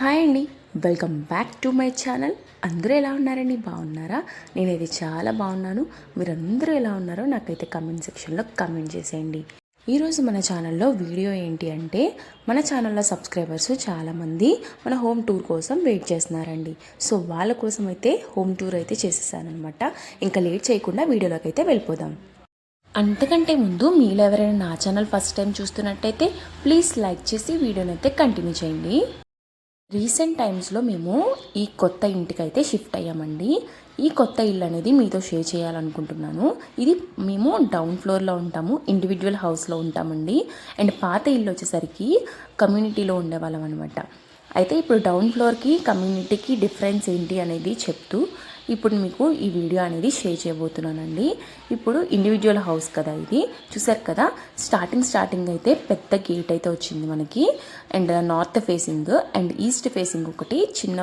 Hi అండి, welcome back to my channel. అందరూ ఎలా ఉన్నారండి? బాగున్నారా? నేనైతే చాలా బాగున్నాను. మీరందరూ ఎలా ఉన్నారో నాకైతే కమెంట్ సెక్షన్లో కమెంట్ చేసేయండి. ఈరోజు మన ఛానల్లో వీడియో ఏంటి అంటే, మన ఛానల్లో సబ్స్క్రైబర్స్ చాలామంది మన హోమ్ టూర్ కోసం వెయిట్ చేస్తున్నారండి. సో వాళ్ళ కోసం అయితే హోమ్ టూర్ అయితే చేసేసానమాట. ఇంకా లేట్ చేయకుండా వీడియోలోకి అయితే వెళ్ళిపోదాం. అంతకంటే ముందు మీలో ఎవరైనా నా ఛానల్ ఫస్ట్ టైం చూస్తున్నట్టయితే ప్లీజ్ లైక్ చేసి వీడియోని అయితే కంటిన్యూ చేయండి. రీసెంట్ టైమ్స్లో మేము ఈ కొత్త ఇంటికి అయితే షిఫ్ట్ అయ్యామండి. ఈ కొత్త ఇల్లు అనేది మీతో షేర్ చేయాలనుకుంటున్నాను. ఇది మేము డౌన్ ఫ్లోర్లో ఉంటాము, ఇండివిజువల్ హౌస్లో ఉంటామండి. అండ్ పాత ఇల్లు వచ్చేసరికి కమ్యూనిటీలో ఉండేవాళ్ళం అనమాట. అయితే ఇప్పుడు డౌన్ ఫ్లోర్కి కమ్యూనిటీకి డిఫరెన్స్ ఏంటి అనేది చెప్తూ ఇప్పుడు మీకు ఈ వీడియో అనేది షేర్ చేయబోతున్నానండి. ఇప్పుడు ఇండివిజువల్ హౌస్ కదా, ఇది చూసారు కదా. స్టార్టింగ్ అయితే పెద్ద గేట్ అయితే వచ్చింది మనకి. And north facing and east facing ఒకటి చిన్న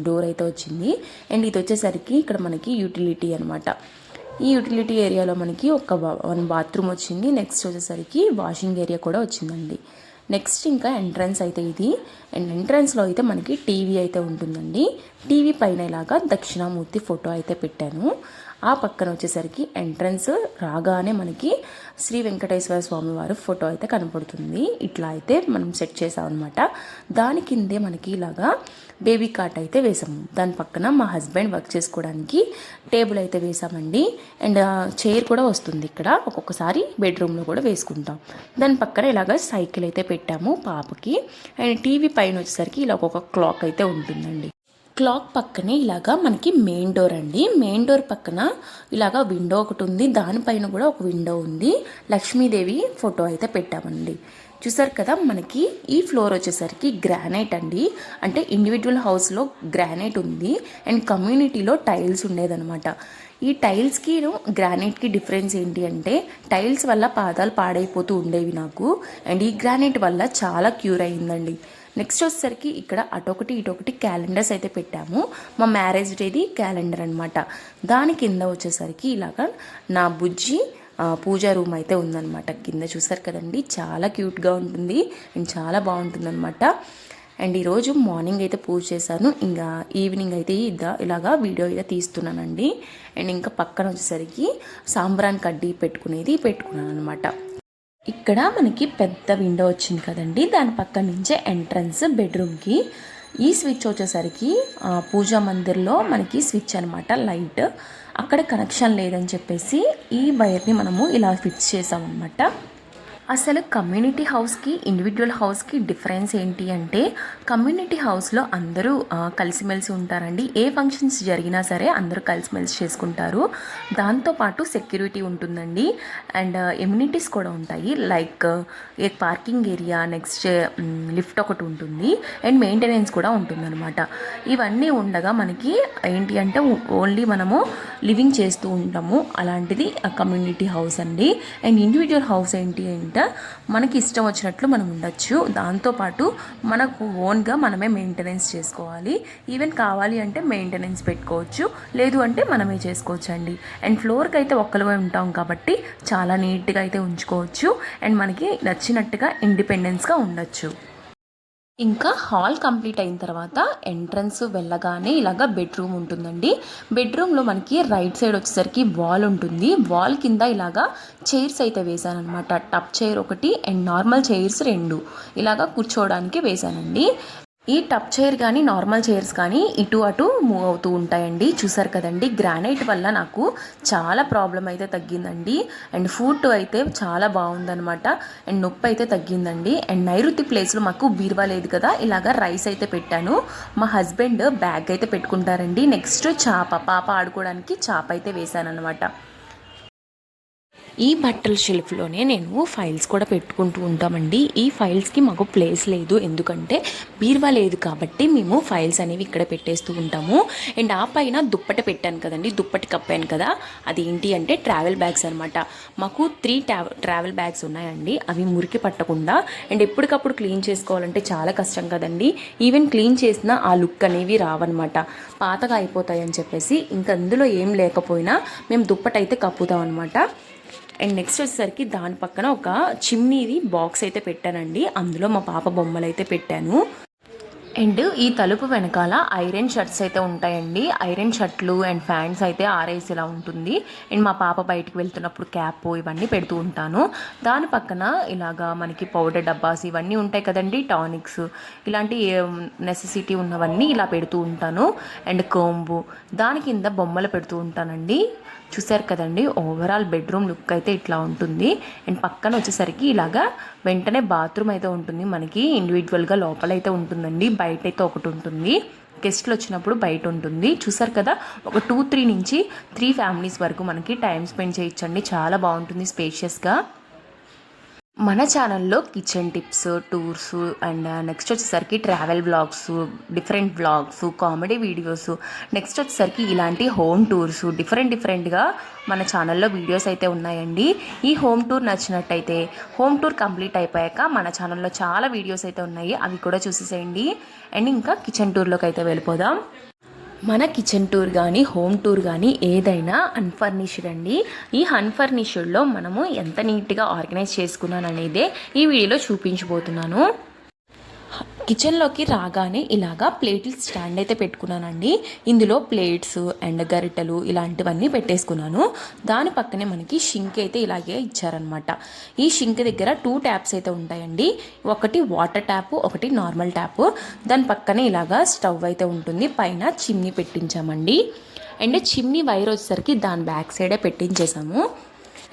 డోర్ అయితే వచ్చింది. అండ్ ఇది వచ్చేసరికి ఇక్కడ మనకి యూటిలిటీ అనమాట. ఈ యూటిలిటీ ఏరియాలో మనకి వన్ బాత్రూమ్ వచ్చింది. నెక్స్ట్ వచ్చేసరికి వాషింగ్ ఏరియా కూడా వచ్చిందండి. నెక్స్ట్ ఇంకా ఎంట్రన్స్ అయితే ఇది. అండ్ ఎంట్రన్స్లో అయితే మనకి టీవీ అయితే ఉంటుందండి. టీవీ పైన ఇలాగా దక్షిణామూర్తి ఫోటో అయితే పెట్టాను. ఆ పక్కన వచ్చేసరికి ఎంట్రన్స్ రాగానే మనకి శ్రీ వెంకటేశ్వర స్వామి వారు ఫోటో అయితే కనపడుతుంది. ఇట్లా అయితే మనం సెట్ చేసామన్నమాట. దాని కిందే మనకి ఇలాగా బేబీ కాట్ అయితే వేసాము. దాని పక్కన మా హస్బెండ్ వర్క్ చేసుకోవడానికి టేబుల్ అయితే వేసామండి. అండ్ చైర్ కూడా వస్తుంది ఇక్కడ. ఒక్కొక్కసారి బెడ్రూమ్లో కూడా వేసుకుంటాం. దాని పక్కన ఇలాగ సైకిల్ అయితే పెట్టాము పాపకి. అండ్ టీవీ పైన వచ్చేసరికి ఇలా ఒక క్లాక్ అయితే ఉంటుందండి. క్లాక్ పక్కనే ఇలాగా మనకి మెయిన్ డోర్ అండి. మెయిన్ డోర్ పక్కన ఇలాగా విండో ఒకటి ఉంది. దానిపైన కూడా ఒక విండో ఉంది. లక్ష్మీదేవి ఫోటో అయితే పెట్టామండి. చూసారు కదా, మనకి ఈ ఫ్లోర్ వచ్చేసరికి గ్రానైట్ అండి. అంటే ఇండివిజువల్ హౌస్లో గ్రానైట్ ఉంది అండ్ కమ్యూనిటీలో టైల్స్ ఉండేదన్నమాట. ఈ టైల్స్కి గ్రానైట్కి డిఫరెన్స్ ఏంటి అంటే, టైల్స్ వల్ల పాదాలు పాడైపోతూ ఉండేవి నాకు. అండ్ ఈ గ్రానైట్ వల్ల చాలా క్యూర్ అయిందండి. నెక్స్ట్ వచ్చేసరికి ఇక్కడ అటొకటి ఇటొకటి క్యాలెండర్స్ అయితే పెట్టాము. మా మ్యారేజ్ డేది క్యాలెండర్ అనమాట. దాని కింద వచ్చేసరికి ఇలాగా నా బుజ్జి పూజా రూమ్ అయితే ఉందన్నమాట. కింద చూసారు కదండి, చాలా క్యూట్గా ఉంటుంది అండ్ చాలా బాగుంటుందన్నమాట. అండ్ ఈరోజు మార్నింగ్ అయితే పూజ చేశాను. ఇంకా ఈవినింగ్ అయితే ఇలాగా వీడియో అయితే తీస్తున్నానండి. అండ్ ఇంకా పక్కన వచ్చేసరికి సాంబ్రాన్ కడ్డీ పెట్టుకున్నాను అనమాట. ఇక్కడ మనకి పెద్ద విండో వచ్చింది కదండి, దాని పక్క నుంచే ఎంట్రన్స్ బెడ్రూమ్కి. ఈ స్విచ్ వచ్చేసరికి పూజా మందిర్లో మనకి స్విచ్ అనమాట, లైట్. అక్కడ కనెక్షన్ లేదని చెప్పేసి ఈ వైర్ని మనము ఇలా ఫిక్స్ చేసామన్నమాట. అసలు కమ్యూనిటీ హౌస్కి ఇండివిజువల్ హౌస్కి డిఫరెన్స్ ఏంటి అంటే, కమ్యూనిటీ హౌస్లో అందరూ కలిసిమెలిసి ఉంటారండి. ఏ ఫంక్షన్స్ జరిగినా సరే అందరూ కలిసిమెలిసి చేసుకుంటారు. దాంతోపాటు సెక్యూరిటీ ఉంటుందండి అండ్ ఎమ్యూనిటీస్ కూడా ఉంటాయి. Like parking area, next lift ఒకటి ఉంటుంది అండ్ మెయింటెనెన్స్ కూడా ఉంటుందన్నమాట. ఇవన్నీ ఉండగా మనకి ఏంటి అంటే ఓన్లీ మనము లివింగ్ చేస్తూ ఉంటాము. అలాంటిది కమ్యూనిటీ హౌస్ అండి. అండ్ ఇండివిజువల్ హౌస్ ఏంటి అంటే, మనకి ఇష్టం వచ్చినట్లు మనం ఉండొచ్చు. దాంతోపాటు మనకు ఓన్గా మనమే మెయింటెనెన్స్ చేసుకోవాలి. ఈవెన్ కావాలి అంటే మెయింటెనెన్స్ పెట్టుకోవచ్చు, లేదు అంటే మనమే చేసుకోవచ్చు అండి. అండ్ ఫ్లోర్కి అయితే ఒక్కరివే ఉంటాం కాబట్టి చాలా నీట్గా అయితే ఉంచుకోవచ్చు అండ్ మనకి నచ్చినట్టుగా ఇండిపెండెన్స్గా ఉండొచ్చు. ఇంకా హాల్ కంప్లీట్ అయిన తర్వాత ఎంట్రన్స్ వెళ్ళగానే ఇలాగ బెడ్రూమ్ ఉంటుందండి. బెడ్రూమ్లో మనకి రైట్ సైడ్ వచ్చేసరికి వాల్ ఉంటుంది. వాల్ కింద ఇలాగా చైర్స్ అయితే వేసానమాట. టప్ చైర్ ఒకటి అండ్ నార్మల్ చైర్స్ 2 ఇలాగా కూర్చోవడానికి వేసానండి. ఈ టప్ చైర్ కానీ నార్మల్ చైర్స్ కానీ ఇటు అటు మూవ్ అవుతూ ఉంటాయండి. చూసారు కదండి, గ్రానైట్ వల్ల నాకు చాలా ప్రాబ్లం అయితే తగ్గిందండి. అండ్ ఫుడ్ అయితే చాలా బాగుందనమాట. అండ్ నొప్పి అయితే తగ్గిందండి. అండ్ నైరుతి ప్లేస్లో మాకు బీరువా లేదు కదా, ఇలాగ రైస్ అయితే పెట్టాను. మా హస్బెండ్ బ్యాగ్ అయితే పెట్టుకుంటారండి. నెక్స్ట్ పాప ఆడుకోవడానికి చాప అయితే వేసాను అనమాట. ఈ బట్టల షెల్ఫ్లోనే నేను ఫైల్స్ కూడా పెట్టుకుంటూ ఉంటామండి. ఈ ఫైల్స్కి మాకు ప్లేస్ లేదు, ఎందుకంటే బీరువా లేదు కాబట్టి మేము ఫైల్స్ అనేవి ఇక్కడ పెట్టేస్తూ ఉంటాము. అండ్ ఆ పైన దుప్పటి పెట్టాను కదండి, దుప్పటి కప్పాను కదా, అది ఏంటి అంటే ట్రావెల్ బ్యాగ్స్ అనమాట. మాకు 3 ట్రావెల్ బ్యాగ్స్ ఉన్నాయండి. అవి మురికి పట్టకుండా అండ్ ఎప్పటికప్పుడు క్లీన్ చేసుకోవాలంటే చాలా కష్టం కదండి. ఈవెన్ క్లీన్ చేసిన ఆ లుక్ అనేవి రావన్నమాట, పాతగా అయిపోతాయని చెప్పేసి ఇంకా అందులో ఏం లేకపోయినా మేము దుప్పటి అయితే కప్పుతాం అనమాట. అండ్ నెక్స్ట్ వచ్చేసరికి దాని పక్కన ఒక చిమ్నీది బాక్స్ అయితే పెట్టానండి. అందులో మా పాప బొమ్మలు అయితే పెట్టాను. అండ్ ఈ తలుపు వెనకాల ఐరన్ షర్ట్స్ అయితే ఉంటాయండి. ఐరన్ షర్ట్లు అండ్ ఫ్యాన్స్ అయితే ఆరేసేలా ఉంటుంది. అండ్ మా పాప బయటికి వెళ్తున్నప్పుడు క్యాప్ ఇవన్నీ పెడుతూ ఉంటాను. దాని పక్కన ఇలాగా మనకి పౌడర్ డబ్బాస్ ఇవన్నీ ఉంటాయి కదండి, టానిక్స్ ఇలాంటి నెసెసిటీ ఉన్నవన్నీ ఇలా పెడుతూ ఉంటాను. అండ్ కోంబు దాని కింద బొమ్మలు పెడుతూ ఉంటానండి. చూసారు కదండి, ఓవరాల్ బెడ్రూమ్ లుక్ అయితే ఇట్లా ఉంటుంది. అండ్ పక్కన వచ్చేసరికి ఇలాగా వెంటనే బాత్రూమ్ అయితే ఉంటుంది. మనకి ఇండివిజువల్గా లోపల అయితే ఉంటుందండి, బయట అయితే ఒకటి ఉంటుంది. గెస్ట్లు వచ్చినప్పుడు బయట ఉంటుంది. చూసారు కదా, ఒక 2-3 నుంచి 3 ఫ్యామిలీస్ వరకు మనకి టైం స్పెండ్ చేయొచ్చండి. చాలా బాగుంటుంది స్పేషియస్గా. మన ఛానల్లో kitchen tips, tours and next వచ్చేసరికి travel blogs, different blogs, comedy videos, next వచ్చేసరికి ఇలాంటి హోమ్ టూర్స్ డిఫరెంట్గా మన ఛానల్లో వీడియోస్ అయితే ఉన్నాయండి. ఈ హోమ్ టూర్ నచ్చినట్టయితే హోమ్ టూర్ కంప్లీట్ అయిపోయాక మన ఛానల్లో చాలా వీడియోస్ అయితే ఉన్నాయి, అవి కూడా చూసేసేయండి. అండ్ ఇంకా కిచెన్ టూర్లోకి అయితే వెళ్ళిపోదాం. మన కిచెన్ టూర్ కానీ హోమ్ టూర్ కానీ ఏదైనా అన్ఫర్నిష్డ్ అండి. ఈ అన్ఫర్నిష్డ్లో మనము ఎంత నీట్గా ఆర్గనైజ్ చేసుకున్నాను అనేదే ఈ వీడియోలో చూపించబోతున్నాను. కిచెన్లోకి రాగానే ఇలాగా ప్లేట్ల స్టాండ్ అయితే పెట్టుకున్నానండి. ఇందులో ప్లేట్స్ అండ్ గరిటెలు ఇలాంటివన్నీ పెట్టేసుకున్నాను. దాని పక్కనే మనకి షింక్ అయితే ఇలాగే ఇచ్చారనమాట. ఈ షింక్ దగ్గర 2 ట్యాప్స్ అయితే ఉంటాయండి. ఒకటి వాటర్ ట్యాప్, ఒకటి నార్మల్ ట్యాప్. దాని పక్కనే ఇలాగా స్టవ్ అయితే ఉంటుంది. పైన చిమ్నీ పెట్టించామండి. అండ్ చిమ్నీ వైర్ వచ్చేసరికి దాని బ్యాక్ సైడే పెట్టించేసాము.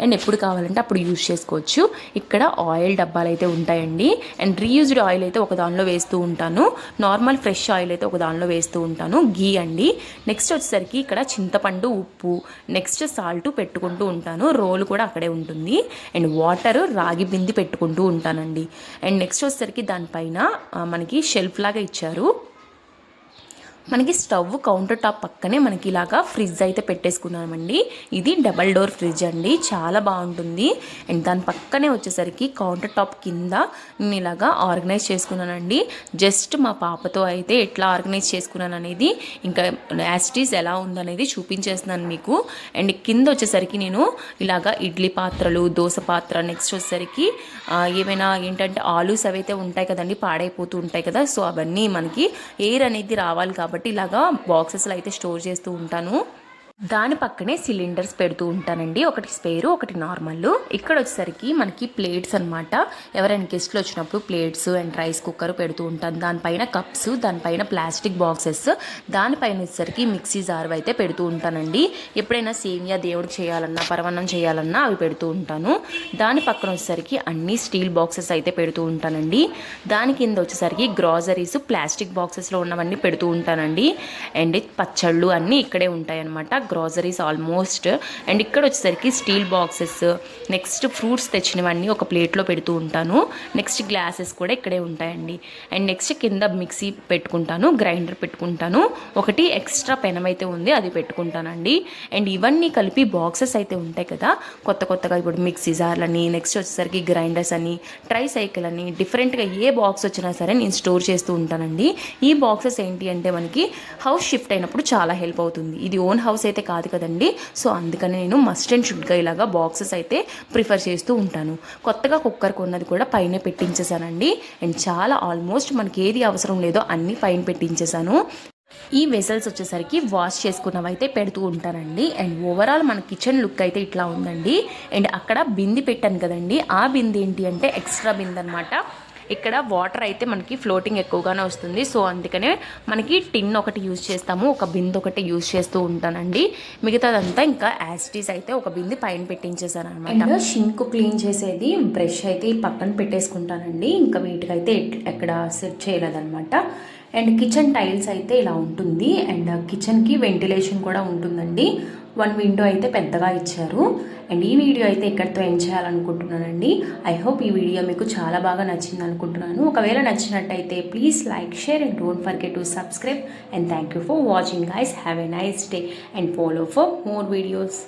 అండ్ ఎప్పుడు కావాలంటే అప్పుడు యూజ్ చేసుకోవచ్చు. ఇక్కడ ఆయిల్ డబ్బాలు అయితే ఉంటాయండి. అండ్ రీయూజ్డ్ ఆయిల్ అయితే ఒక దానిలో వేస్తూ ఉంటాను, నార్మల్ ఫ్రెష్ ఆయిల్ అయితే ఒక దానిలో వేస్తూ ఉంటాను. గీ అండి. నెక్స్ట్ వచ్చేసరికి ఇక్కడ చింతపండు, ఉప్పు, నెక్స్ట్ సాల్ట్ పెట్టుకుంటూ ఉంటాను. రోల్ కూడా అక్కడే ఉంటుంది. అండ్ వాటర్ రాగి బింది పెట్టుకుంటూ ఉంటానండి. అండ్ నెక్స్ట్ వచ్చేసరికి దానిపైన మనకి షెల్ఫ్ లాగా ఇచ్చారు. మనకి స్టవ్ కౌంటర్ టాప్ పక్కనే మనకి ఇలాగా ఫ్రిడ్జ్ అయితే పెట్టేసుకున్నామండి. ఇది డబల్ డోర్ ఫ్రిడ్జ్ అండి, చాలా బాగుంటుంది. అండ్ దాని పక్కనే వచ్చేసరికి కౌంటర్ టాప్ కింద నేను ఇలాగా ఆర్గనైజ్ చేసుకున్నానండి. జస్ట్ మా పాపతో అయితే ఎట్లా ఆర్గనైజ్ చేసుకున్నాను అనేది ఇంకా యాస్టీస్ ఎలా ఉందనేది చూపించేస్తున్నాను మీకు. అండ్ కింద వచ్చేసరికి నేను ఇలాగా ఇడ్లీ పాత్రలు, దోశ పాత్ర, నెక్స్ట్ వచ్చేసరికి ఏమైనా ఏంటంటే ఆలూస్ అవైతే ఉంటాయి కదండి, పాడైపోతూ ఉంటాయి కదా, సో అవన్నీ మనకి ఎయిర్ అనేది రావాలి కాబట్టి ఇలాగా బాక్సెస్లో అయితే స్టోర్ చేస్తూ ఉంటాను. దాని పక్కనే సిలిండర్స్ పెడుతూ ఉంటానండి, ఒకటి స్పేరు, ఒకటి నార్మల్. ఇక్కడ వచ్చేసరికి మనకి ప్లేట్స్ అనమాట. ఎవరైనా గెస్ట్లు వచ్చినప్పుడు ప్లేట్స్ అండ్ రైస్ కుక్కర్ పెడుతూ ఉంటాను. దానిపైన కప్స్, దానిపైన ప్లాస్టిక్ బాక్సెస్, దానిపైన వచ్చేసరికి మిక్సీ జార్ అయితే పెడుతూ ఉంటానండి. ఎప్పుడైనా సేమియా దేవుడికి చేయాలన్నా, పరమాన్నం చేయాలన్నా అవి పెడుతూ ఉంటాను. దాని పక్కన వచ్చేసరికి అన్ని స్టీల్ బాక్సెస్ అయితే పెడుతూ ఉంటానండి. దాని కింద వచ్చేసరికి గ్రాసరీస్ ప్లాస్టిక్ బాక్సెస్లో ఉన్నవన్నీ పెడుతూ ఉంటానండి. అండ్ పచ్చళ్ళు అన్నీ ఇక్కడే ఉంటాయన్నమాట, గ్రాసరీస్ ఆల్మోస్ట్. అండ్ ఇక్కడ వచ్చేసరికి స్టీల్ బాక్సెస్, నెక్స్ట్ ఫ్రూట్స్ తెచ్చినవన్నీ ఒక ప్లేట్లో పెడుతూ ఉంటాను. నెక్స్ట్ గ్లాసెస్ కూడా ఇక్కడే ఉంటాయండి. అండ్ నెక్స్ట్ కింద మిక్సీ పెట్టుకుంటాను, గ్రైండర్ పెట్టుకుంటాను, ఒకటి ఎక్స్ట్రా పెనం అయితే ఉంది అది పెట్టుకుంటానండి. అండ్ ఇవన్నీ కలిపి బాక్సెస్ అయితే ఉంటాయి కదా, కొత్తగా ఇప్పుడు మిక్సీ జార్లని, నెక్స్ట్ వచ్చేసరికి గ్రైండర్స్ అని, ట్రై సైకిల్ అని, డిఫరెంట్గా ఏ బాక్స్ వచ్చినా సరే నేను స్టోర్ చేస్తూ ఉంటానండి. ఈ బాక్సెస్ ఏంటి అంటే మనకి హౌస్ షిఫ్ట్ అయినప్పుడు చాలా హెల్ప్ అవుతుంది. ఇది ఓన్ హౌస్ అయితే కాదు కదండి, సో అందుకని నేను మస్ట్ అండ్ షుడ్గా ఇలాగా బాక్సెస్ అయితే ప్రిఫర్ చేస్తూ ఉంటాను. కొత్తగా కుక్కర్ కొన్నది కూడా పైన పెట్టించేసానండి. అండ్ చాలా ఆల్మోస్ట్ మనకి ఏది అవసరం లేదో అన్నీ పైన పెట్టించేసాను. ఈ వెసల్స్ వచ్చేసరికి వాష్ చేసుకున్నవైతే పెడుతూ ఉంటానండి. అండ్ ఓవరాల్ మన కిచెన్ లుక్ అయితే ఇట్లా ఉందండి. అండ్ అక్కడ బింది పెట్టాను కదండి, ఆ బింది ఏంటి అంటే ఎక్స్ట్రా బింది అనమాట. ఇక్కడ వాటర్ అయితే మనకి ఫ్లోటింగ్ ఎక్కువగానే వస్తుంది, సో అందుకనే మనకి టిన్ ఒకటి యూజ్ చేస్తాము, ఒక బింది ఒకటి యూజ్ చేస్తూ ఉంటానండి. మిగతాదంతా ఇంకా యాస్టీస్ అయితే ఒక బింది పైన పెట్టించేసాను అనమాట. షింక్ క్లీన్ చేసేది బ్రష్ అయితే పక్కన పెట్టేసుకుంటానండి, ఇంకా వీటికి అయితే ఎక్కడ సెట్ చేయలేదన్నమాట. అండ్ కిచెన్ టైల్స్ అయితే ఇలా ఉంటుంది. అండ్ కిచెన్కి వెంటిలేషన్ కూడా ఉంటుందండి. 1 విండో అయితే పెద్దగా ఇచ్చారు. అండ్ ఈ వీడియో అయితే ఇక్కడితో ఎండ్ చేయాలనుకుంటున్నానండి. ఐ హోప్ ఈ వీడియో మీకు చాలా బాగా నచ్చింది అనుకుంటున్నాను. ఒకవేళ నచ్చినట్టయితే please like, share and don't forget to subscribe. And thank you for watching guys. Have a nice day and follow for more videos.